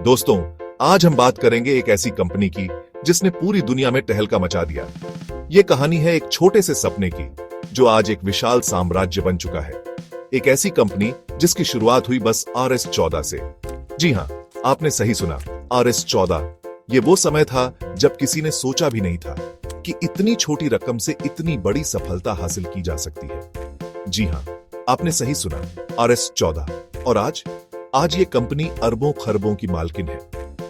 दोस्तों, आज हम बात करेंगे एक ऐसी कंपनी की जिसने पूरी दुनिया में तहलका मचा दिया। ये कहानी है एक छोटे से सपने की जो आज एक विशाल साम्राज्य बन चुका है। एक ऐसी कंपनी जिसकी शुरुआत हुई बस RS-14 से। जी हां, आपने सही सुना, RS-14। ये वो समय था जब किसी ने सोचा भी नहीं था कि इतनी छोटी रकम से इतनी बड़ी सफलता हासिल की जा सकती है। जी हां, आपने सही सुना, RS-14। और आज ये कंपनी अरबों खरबों की मालकिन है।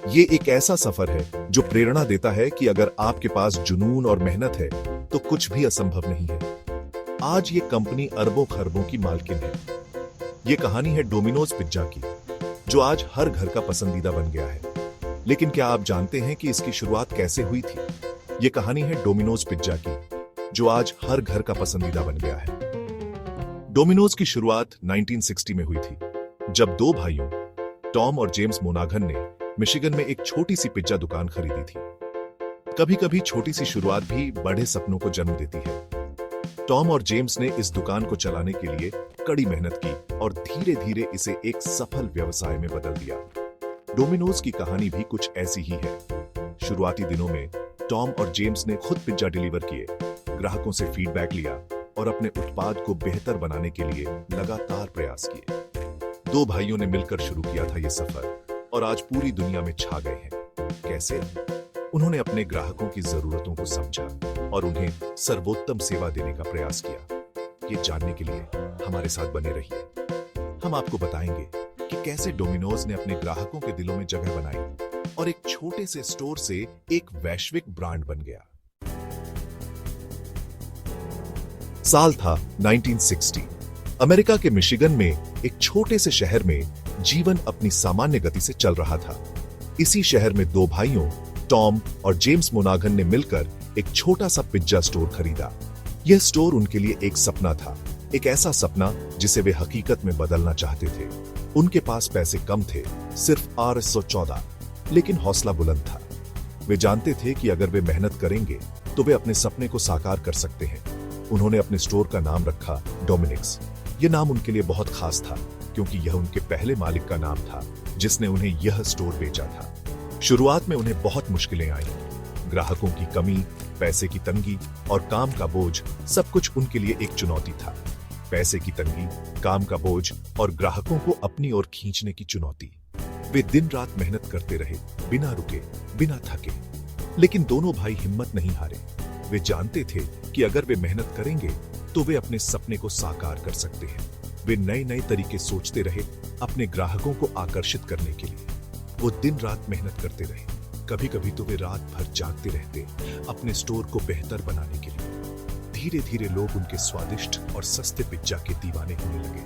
ये एक ऐसा सफर है जो प्रेरणा देता है कि अगर आपके पास जुनून और मेहनत है तो कुछ भी असंभव नहीं है। आज ये कंपनी अरबों खरबों की मालकिन है। ये कहानी है डोमिनोज पिज्जा की, जो आज हर घर का पसंदीदा बन गया है। लेकिन क्या आप जानते हैं कि इसकी शुरुआत कैसे हुई थी? ये कहानी है डोमिनोज पिज्जा की, जो आज हर घर का पसंदीदा बन गया है। डोमिनोज की शुरुआत 1960 में हुई थी, जब दो भाइयों टॉम और जेम्स मोनाघन ने मिशिगन में एक छोटी सी पिज्जा दुकान खरीदी थी। कभी कभी छोटी सी शुरुआत भी बड़े सपनों को जन्म देती है। टॉम और जेम्स ने इस दुकान को चलाने के लिए कड़ी मेहनत की और धीरे धीरे इसे एक सफल व्यवसाय में बदल दिया। डोमिनोज की कहानी भी कुछ ऐसी ही है। शुरुआती दिनों में टॉम और जेम्स ने खुद पिज्जा डिलीवर किए, ग्राहकों से फीडबैक लिया और अपने उत्पाद को बेहतर बनाने के लिए लगातार प्रयास किए। दो भाइयों ने मिलकर शुरू किया था ये सफर और आज पूरी दुनिया में छा गए हैं। कैसे? उन्होंने अपने ग्राहकों की जरूरतों को समझा और उन्हें सर्वोत्तम सेवा देने का प्रयास किया। ये जानने के लिए हमारे साथ बने रहिए। हम आपको बताएंगे कि कैसे डोमिनोज ने अपने ग्राहकों के दिलों में जगह बनाई और एक छोटे से स्टोर से एक वैश्विक ब्रांड बन गया। साल था 1960। अमेरिका के मिशिगन में एक छोटे से शहर में जीवन अपनी सामान्य गति से चल रहा था। इसी शहर में दो भाइयों टॉम और जेम्स मोनाघन ने मिलकर एक छोटा सा पिज्जा स्टोर खरीदा। यह स्टोर उनके लिए एक सपना था, एक ऐसा सपना जिसे वे हकीकत में बदलना चाहते थे। उनके पास पैसे कम थे, सिर्फ RS-14, लेकिन हौसला बुलंद था। वे जानते थे कि अगर वे मेहनत करेंगे तो वे अपने सपने को साकार कर सकते हैं। उन्होंने अपने स्टोर का नाम रखा डोमिनिक्स। यह नाम उनके लिए बहुत खास था क्योंकि यह उनके पहले मालिक का नाम था जिसने उन्हें यह स्टोर बेचा था। शुरुआत में उन्हें बहुत मुश्किलें आईं। ग्राहकों की कमी, पैसे की तंगी और काम का बोझ, सब कुछ उनके लिए एक चुनौती था। पैसे की तंगी, काम का बोझ और ग्राहकों को अपनी ओर खींचने की चुनौती। वे दिन रात मेहनत करते रहे, बिना रुके, बिना थके। लेकिन दोनों भाई हिम्मत नहीं हारे। वे जानते थे कि अगर वे मेहनत करेंगे तो वे अपने सपने को साकार कर सकते हैं। वे नए नए तरीके सोचते रहे अपने ग्राहकों को आकर्षित करने के लिए। वो दिन रात मेहनत करते रहे। कभी कभी तो वे रात भर जागते रहते अपने स्टोर को बेहतर बनाने के लिए। धीरे धीरे लोग उनके स्वादिष्ट और सस्ते पिज्जा के दीवाने होने लगे।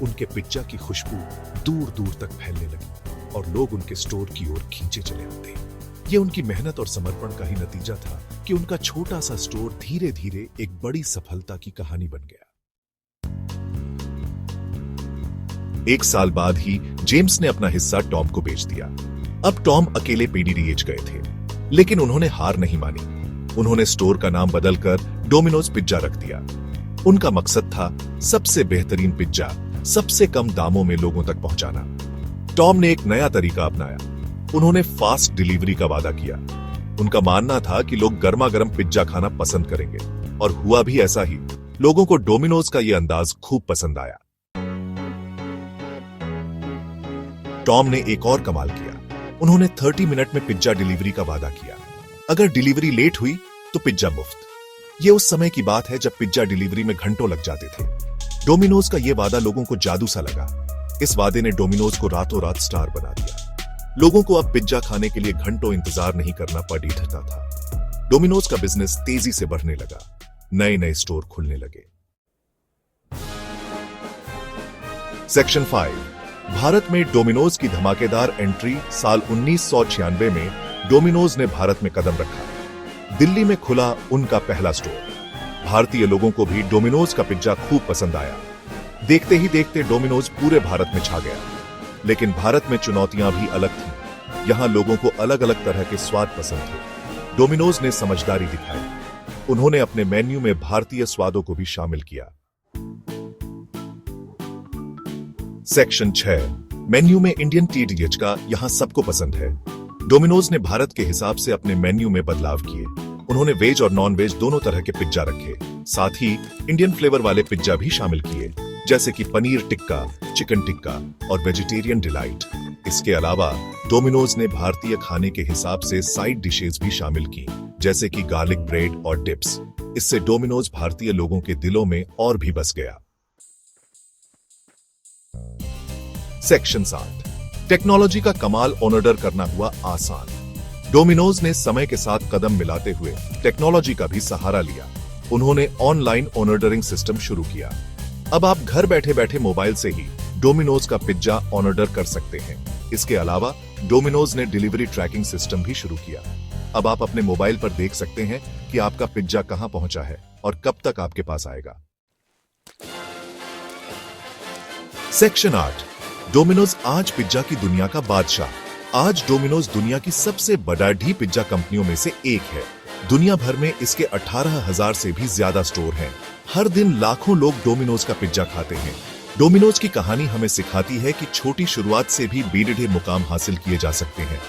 उनके पिज्जा की खुशबू दूर दूर तक फैलने लगी और लोग उनके स्टोर की ओर खींचे चले आते। ये उनकी मेहनत और समर्पण का ही नतीजा था कि उनका छोटा सा स्टोर धीरे धीरे एक बड़ी सफलता की कहानी बन गया। एक साल बाद ही जेम्स ने अपना हिस्सा टॉम को बेच दिया। अब टॉम अकेले PDDH गए थे, लेकिन उन्होंने हार नहीं मानी। उन्होंने स्टोर का नाम बदलकर डोमिनोज पिज्जा रख दिया। उनका मकसद था सबसे बेहतरीन पिज्जा सबसे कम दामों में लोगों तक पहुंचाना। टॉम ने एक नया तरीका अपनाया। उन्होंने फास्ट डिलीवरी का वादा किया। उनका मानना था कि लोग गर्मा गर्म पिज्जा खाना पसंद करेंगे, और हुआ भी ऐसा ही। लोगों को डोमिनोज का यह अंदाज खूब पसंद आया। टॉम ने एक और कमाल किया। उन्होंने 30 मिनट में पिज्जा डिलीवरी का वादा किया। अगर डिलीवरी लेट हुई तो पिज्जा मुफ्त। यह उस समय की बात है जब पिज्जा डिलीवरी में घंटों लग जाते थे। डोमिनोज का यह वादा लोगों को जादू सा लगा। इस वादे ने डोमिनोज को रातों रात स्टार बना दिया। लोगों को अब पिज्जा खाने के लिए घंटों इंतजार नहीं करना पड़ता था। डोमिनोज का बिजनेस तेजी से बढ़ने लगा। नए नए स्टोर खुलने लगे। सेक्शन 5। भारत में डोमिनोज की धमाकेदार एंट्री। साल 1996 में डोमिनोज ने भारत में कदम रखा। दिल्ली में खुला उनका पहला स्टोर। भारतीय लोगों को भी डोमिनोज का पिज्जा खूब पसंद आया। देखते ही देखते डोमिनोज पूरे भारत में छा गया। लेकिन भारत में चुनौतियां भी अलग थीं। यहां लोगों को अलग अलग तरह के स्वाद पसंद थे। डोमिनोज ने समझदारी दिखाई। उन्होंने अपने मेन्यू में भारतीय स्वादों को भी शामिल किया। सेक्शन 6। मेन्यू में इंडियन TDH का यहाँ सबको पसंद है। डोमिनोज ने भारत के हिसाब से अपने मेन्यू में बदलाव किए। उन्होंने वेज और नॉन वेज दोनों तरह के पिज्जा रखे, साथ ही इंडियन फ्लेवर वाले पिज्जा भी शामिल किए, जैसे कि पनीर टिक्का, चिकन टिक्का और वेजिटेरियन डिलाइट। इसके अलावा डोमिनोज ने भारतीय खाने के हिसाब से साइड डिशेज भी शामिल की, जैसे कि गार्लिक ब्रेड और डिप्स। इससे डोमिनोज भारतीय लोगों के दिलों में और भी बस गया। सेक्शन 7, टेक्नोलॉजी का कमाल ऑर्डर करना हुआ आसान। डोमिनोज ने समय के साथ कदम मिलाते हुए टेक्नोलॉजी का भी सहारा लिया। उन्होंने ऑनलाइन ऑर्डरिंग सिस्टम शुरू किया। अब आप घर बैठे बैठे मोबाइल से ही डोमिनोज का पिज्जा ऑर्डर कर सकते हैं। इसके अलावा डोमिनोज ने डिलीवरी ट्रैकिंग सिस्टम भी शुरू किया। अब आप अपने मोबाइल पर देख सकते हैं कि आपका पिज्जा कहां पहुंचा है और कब तक आपके पास आएगा। सेक्शन 8, डोमिनोज आज पिज्जा की दुनिया का बादशाह। आज डोमिनोज दुनिया की सबसे बड़ी पिज्जा कंपनियों में से एक है। दुनिया भर में इसके 18,000 से भी ज्यादा स्टोर हैं। हर दिन लाखों लोग डोमिनोज का पिज्जा खाते हैं। डोमिनोज की कहानी हमें सिखाती है कि छोटी शुरुआत से भी बड़े मुकाम हासिल किए जा सकते हैं।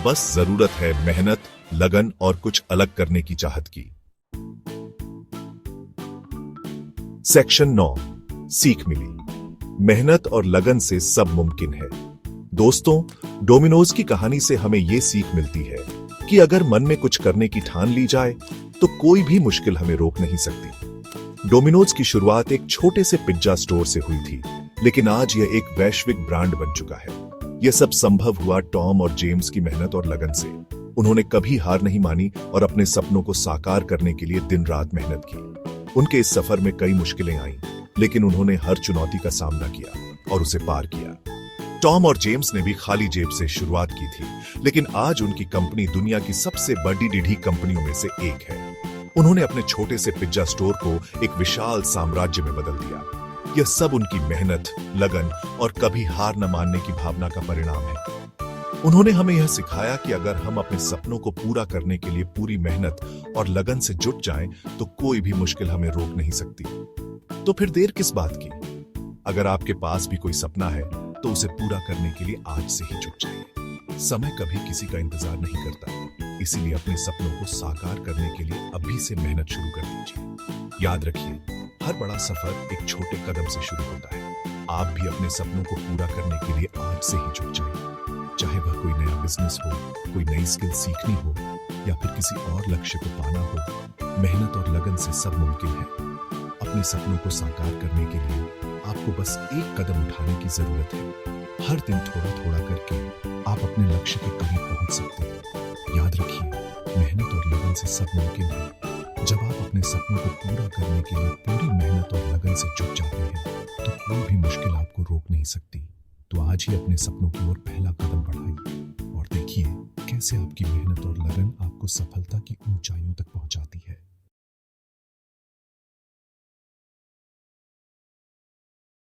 बस जरूरत है मेहनत, लगन और कुछ अलग करने की चाहत की। सेक्शन 9, सीख मिली। मेहनत और लगन से सब मुमकिन है। दोस्तों, डोमिनोज की कहानी से हमें यह सीख मिलती है कि अगर मन में कुछ करने की ठान ली जाए तो कोई भी मुश्किल हमें रोक नहीं सकती। डोमिनोज की शुरुआत एक छोटे से पिज्जा स्टोर से हुई थी, लेकिन आज यह एक वैश्विक ब्रांड बन चुका है। यह सब संभव हुआ टॉम और जेम्स की मेहनत और लगन से। उन्होंने कभी हार नहीं मानी और अपने सपनों को साकार करने के लिए दिन रात मेहनत की। उनके इस सफर में कई मुश्किलें आईं, लेकिन उन्होंने हर चुनौती का सामना किया और उसे पार किया। टॉम और जेम्स ने भी खाली जेब से शुरुआत की थी, लेकिन आज उनकी कंपनी दुनिया की सबसे बड़ी कंपनियों में से एक है। उन्होंने अपने छोटे से पिज्जा स्टोर को एक विशाल साम्राज्य में बदल दिया। यह सब उनकी मेहनत, लगन और कभी हार न मानने की भावना का परिणाम है। उन्होंने हमें यह सिखाया कि अगर हम अपने सपनों को पूरा करने के लिए पूरी मेहनत और लगन से जुट जाएं, तो कोई भी मुश्किल हमें रोक नहीं सकती। तो फिर देर किस बात की? अगर आपके पास भी कोई सपना है तो उसे पूरा करने के लिए आज से ही जुट जाइए। समय कभी किसी का इंतजार नहीं करता, इसीलिए अपने सपनों को साकार करने के लिए अभी से मेहनत शुरू कर दीजिए। याद रखिए, हर बड़ा सफर एक छोटे कदम से शुरू होता है। आप भी अपने सपनों को पूरा करने के लिए आज से ही जुट जाइए। चाहे वह कोई नया बिजनेस हो, कोई नई स्किल सीखनी हो या फिर किसी और लक्ष्य को पाना हो, मेहनत और लगन से सब मुमकिन है। अपने सपनों को साकार करने के लिए आपको बस एक कदम उठाने की जरूरत है। हर दिन थोड़ा थोड़ा करके आप अपने लक्ष्य के करीब पहुंच सकते हैं। याद रखिए, मेहनत और लगन से सब मुमकिन है। जब आप अपने सपनों को पूरा करने के लिए पूरी मेहनत और लगन से जुट जाते हैं, तो कोई भी मुश्किल आपको रोक नहीं सकती। तो आज ही अपने सपनों की ओर पहला कदम बढ़ाइए और देखिए कैसे आपकी मेहनत और लगन आपको सफलता